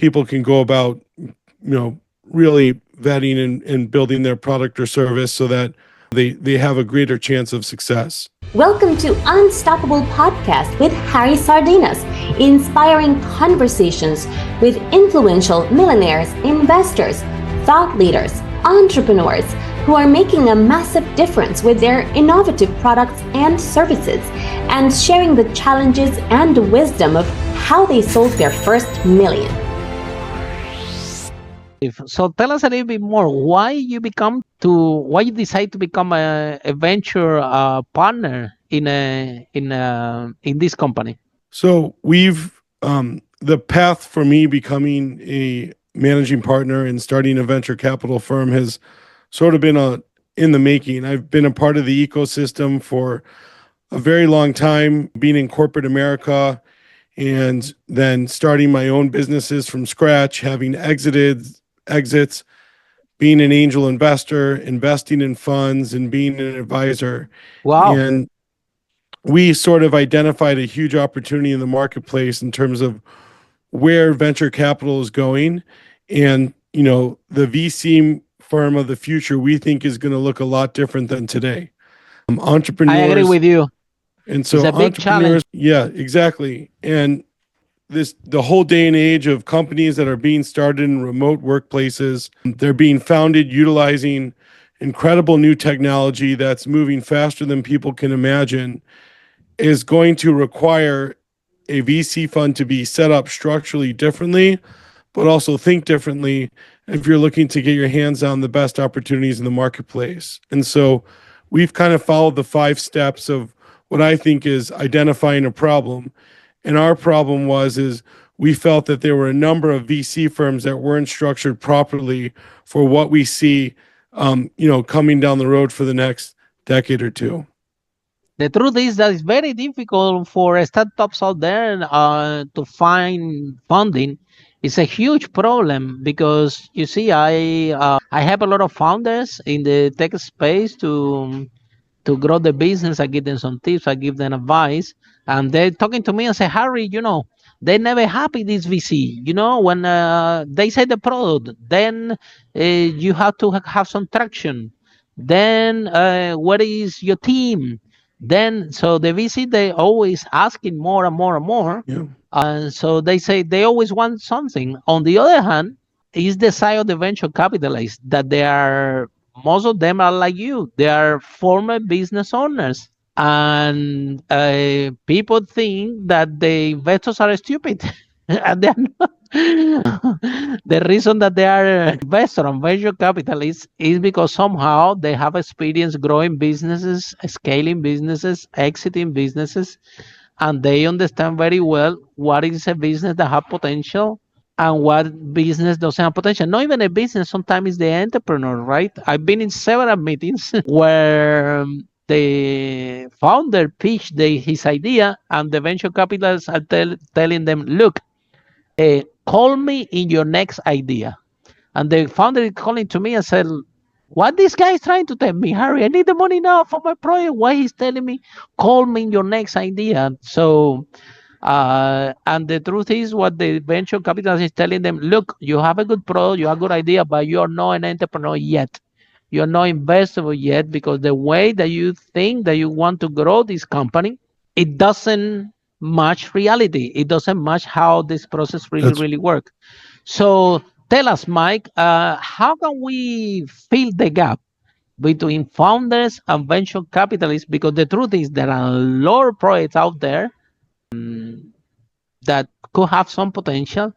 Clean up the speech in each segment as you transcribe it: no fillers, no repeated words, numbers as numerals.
people can go about, really vetting and building their product or service so that they have a greater chance of success. Welcome to Unstoppable Podcast with Harry Sardinas, inspiring conversations with influential millionaires, investors, thought leaders, entrepreneurs who are making a massive difference with their innovative products and services, and sharing the challenges and the wisdom of how they sold their first million. So tell us a little bit more why you decide to become a venture partner in this company. So we've the path for me becoming a managing partner and starting a venture capital firm has sort of been in the making. I've been a part of the ecosystem for a very long time, being in corporate America and then starting my own businesses from scratch, having exits, being an angel investor, investing in funds, and being an advisor. Wow. And we sort of identified a huge opportunity in the marketplace in terms of where venture capital is going. And, the VC firm of the future, we think is going to look a lot different than today. Entrepreneurs. I agree with you. And so it's a big challenge. Yeah, exactly. And the whole day and age of companies that are being started in remote workplaces, they're being founded utilizing incredible new technology that's moving faster than people can imagine, is going to require a VC fund to be set up structurally differently, but also think differently if you're looking to get your hands on the best opportunities in the marketplace. And so we've kind of followed the 5 steps of what I think is identifying a problem. And our problem is we felt that there were a number of VC firms that weren't structured properly for what we see, coming down the road for the next decade or two. The truth is that it's very difficult for startups out there to find funding. It's a huge problem because you see, I have a lot of founders in the tech space to grow the business. I give them some tips, I give them advice, and they're talking to me and say, Harry, they never happy this VC. When they say the product, then you have to have some traction. Then what is your team? Then so the VC, they always asking more and more and more. Yeah. So they say they always want something. On the other hand, is the side of the venture capitalists that most of them are like you. They are former business owners. And people think that the investors are stupid. And they're not. The reason that they are investors and venture capitalists is because somehow they have experience growing businesses, scaling businesses, exiting businesses, and they understand very well what is a business that has potential and what business doesn't have potential. Not even a business, sometimes it's the entrepreneur, right? I've been in several meetings where the founder pitched his idea and the venture capitalists are telling them, look, call me in your next idea. And the founder is calling to me and said, what this guy is trying to tell me, Harry, I need the money now for my project. Why he's telling me, call me in your next idea? So, and the truth is what the venture capitalist is telling them, look, you have a good product, you have a good idea, but you're not an entrepreneur yet. You're not investable yet because the way that you think that you want to grow this company, it doesn't match reality. It doesn't match how this process really works. So tell us, Mike, how can we fill the gap between founders and venture capitalists? Because the truth is there are a lot of projects out there that could have some potential.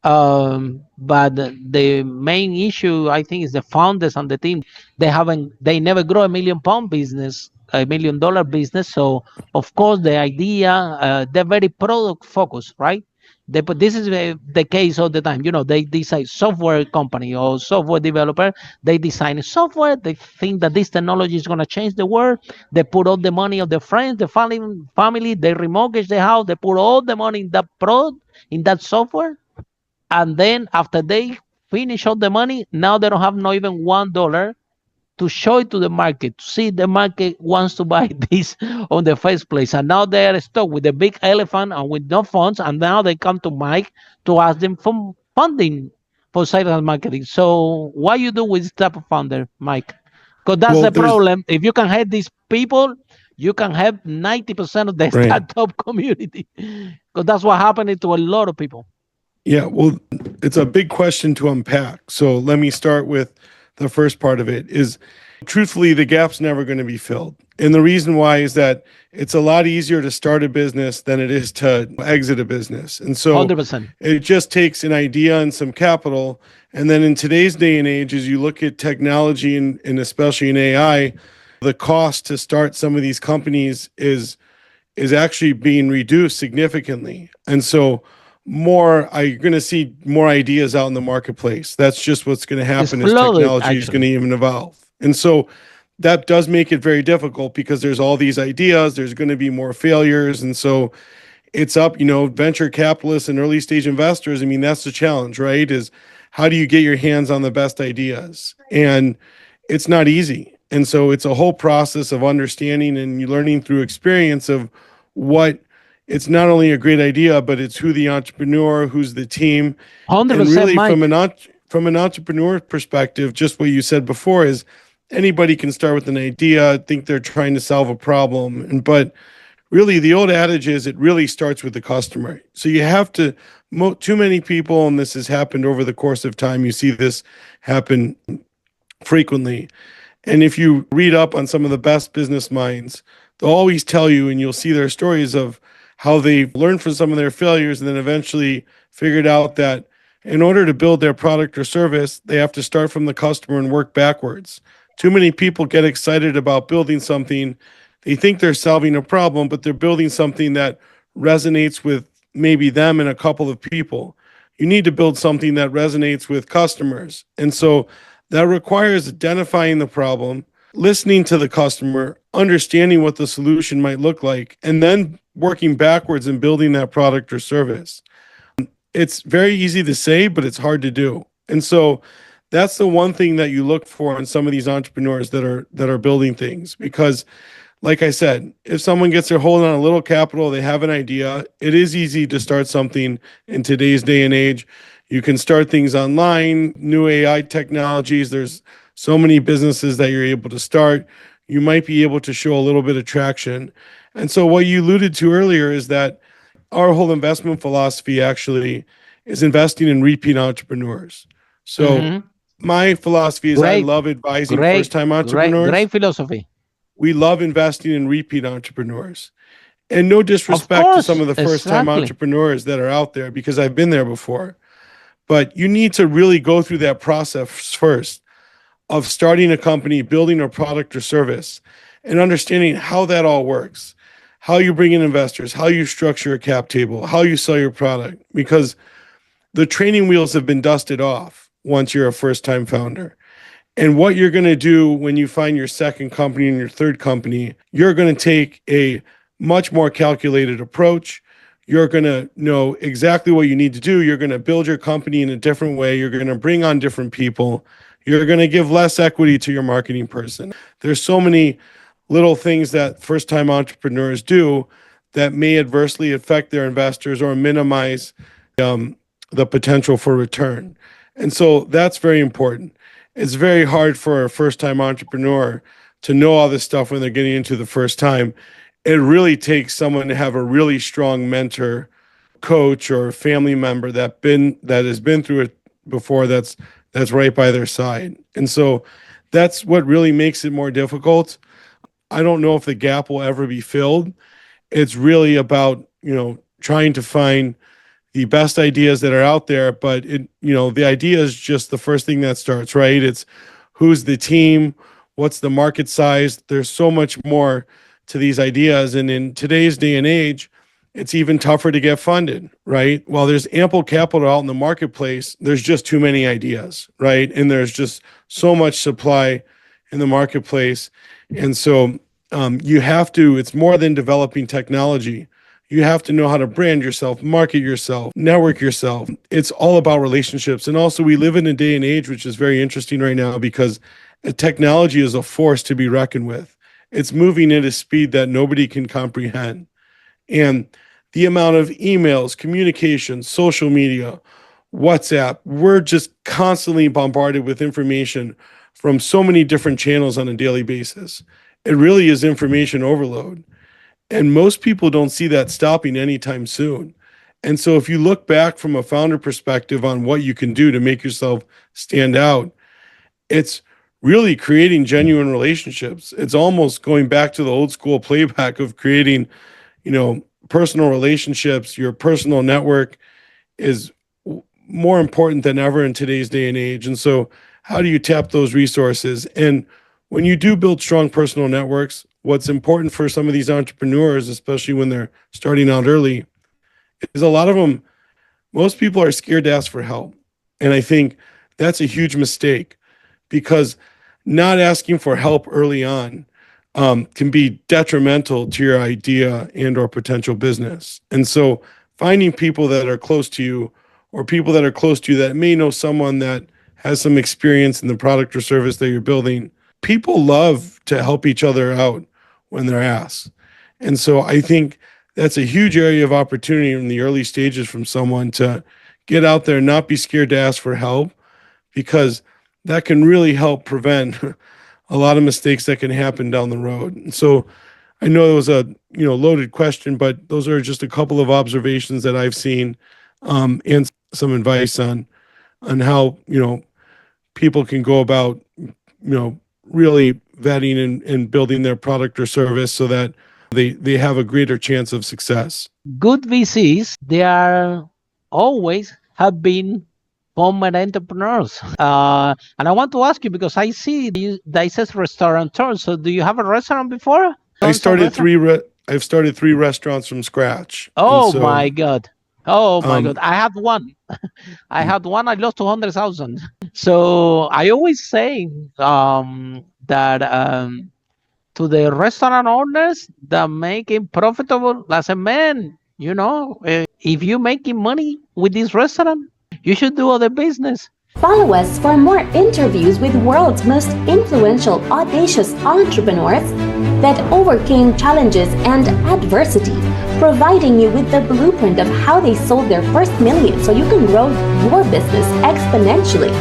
But the main issue, I think, is the founders and the team. They never grow $1 million business, $1 million business. So of course the idea, they're very product focused, right? But this is the case all the time. They decide software company or software developer. They design software. They think that this technology is going to change the world. They put all the money of their friends, the family. They remortgage the house. They put all the money in that product, in that software. And then after they finish all the money, now they don't have not even $1 to show it to the market, to see the market wants to buy this on the first place. And now they are stuck with the big elephant and with no funds. And now they come to Mike to ask them for funding for sales and marketing. So what you do with this type of founder, Mike? Because that's Well, the there's problem. If you can help these people, you can help 90% of the right. startup community. Because that's what happened to a lot of people. Yeah, well, it's a big question to unpack. So let me start with the first part of it is truthfully, the gap's never going to be filled. And the reason why is that it's a lot easier to start a business than it is to exit a business. And so 100%. it just takes an idea and some capital. And then in today's day and age, as you look at technology and especially in AI, the cost to start some of these companies is actually being reduced significantly. And so you're going to see more ideas out in the marketplace. That's just what's going to It's happen as flooded, technology is going to actually. even evolve. And so that does make it very difficult because there's all these ideas, there's going to be more failures. And so it's up, venture capitalists and early stage investors. I mean, that's the challenge, right? Is how do you get your hands on the best ideas? And it's not easy. And so it's a whole process of understanding and you learning through experience of what it's not only a great idea, but it's who the entrepreneur, who's the team. And 100%, really Mike. from an entrepreneur perspective, just what you said before is anybody can start with an idea, think they're trying to solve a problem. But really the old adage is it really starts with the customer. So you have to, too many people, and this has happened over the course of time, you see this happen frequently. And if you read up on some of the best business minds, they'll always tell you, and you'll see their stories of how they've learned from some of their failures and then eventually figured out that in order to build their product or service, they have to start from the customer and work backwards. Too many people get excited about building something. They think they're solving a problem, but they're building something that resonates with maybe them and a couple of people. You need to build something that resonates with customers. And so that requires identifying the problem, listening to the customer, understanding what the solution might look like, and then working backwards and building that product or service. It's very easy to say, but it's hard to do. And so that's the one thing that you look for in some of these entrepreneurs that are building things. Because like I said, if someone gets their hold on a little capital, they have an idea, it is easy to start something in today's day and age. You can start things online, new AI technologies. There's so many businesses that you're able to start. You might be able to show a little bit of traction. And so what you alluded to earlier is that our whole investment philosophy actually is investing in repeat entrepreneurs. So my philosophy is I Great, love advising great, first-time great, entrepreneurs. great philosophy. We love investing in repeat entrepreneurs. And no Of disrespect to some course, of the first-time exactly. entrepreneurs that are out there because I've been there before. But you need to really go through that process first of starting a company, building a product or service, and understanding how that all works, how you bring in investors, how you structure a cap table, how you sell your product, because the training wheels have been dusted off once you're a first-time founder. And what you're going to do when you find your second company and your third company, you're going to take a much more calculated approach. You're going to know exactly what you need to do. You're going to build your company in a different way. You're going to bring on different people. You're going to give less equity to your marketing person. There's so many little things that first-time entrepreneurs do that may adversely affect their investors or minimize the potential for return. And so that's very important. It's very hard for a first-time entrepreneur to know all this stuff when they're getting into the first time. It really takes someone to have a really strong mentor, coach, or family member that has been through it before. That's right by their side. And so that's what really makes it more difficult. I don't know if the gap will ever be filled. It's really about, trying to find the best ideas that are out there, but the idea is just the first thing that starts, right? It's who's the team, what's the market size. There's so much more to these ideas. And in today's day and age, it's even tougher to get funded, right? While there's ample capital out in the marketplace, there's just too many ideas, right? And there's just so much supply in the marketplace. And so it's more than developing technology. You have to know how to brand yourself, market yourself, network yourself. It's all about relationships. And also we live in a day and age, which is very interesting right now because technology is a force to be reckoned with. It's moving at a speed that nobody can comprehend. And the amount of emails, communication, social media, WhatsApp. We're just constantly bombarded with information from so many different channels on a daily basis. It really is information overload. And most people don't see that stopping anytime soon. And so if you look back from a founder perspective on what you can do to make yourself stand out, it's really creating genuine relationships. It's almost going back to the old school playback of creating, personal relationships. Your personal network is more important than ever in today's day and age. And so how do you tap those resources? And when you do build strong personal networks, what's important for some of these entrepreneurs, especially when they're starting out early, is a lot of them, most people are scared to ask for help. And I think that's a huge mistake, because not asking for help early on can be detrimental to your idea and or potential business. And so finding people that are close to you, or people that are close to you that may know someone that has some experience in the product or service that you're building, people love to help each other out when they're asked. And so I think that's a huge area of opportunity in the early stages from someone to get out there and not be scared to ask for help, because that can really help prevent a lot of mistakes that can happen down the road. And so I know it was a loaded question, but those are just a couple of observations that I've seen, and some advice on how people can go about really vetting and building their product or service so that they have a greater chance of success. Good VCs, they are always have been former entrepreneurs. And I want to ask you, because I see that says restaurateur. So do you have a restaurant before? I've started 3 restaurants from scratch. Oh, my God. Oh my God. I had one. I lost 200,000. So I always say that to the restaurant owners that make it profitable, I say, man, if you're making money with this restaurant, you should do other business. Follow us for more interviews with world's most influential, audacious entrepreneurs that overcame challenges and adversity, providing you with the blueprint of how they sold their first million so you can grow your business exponentially.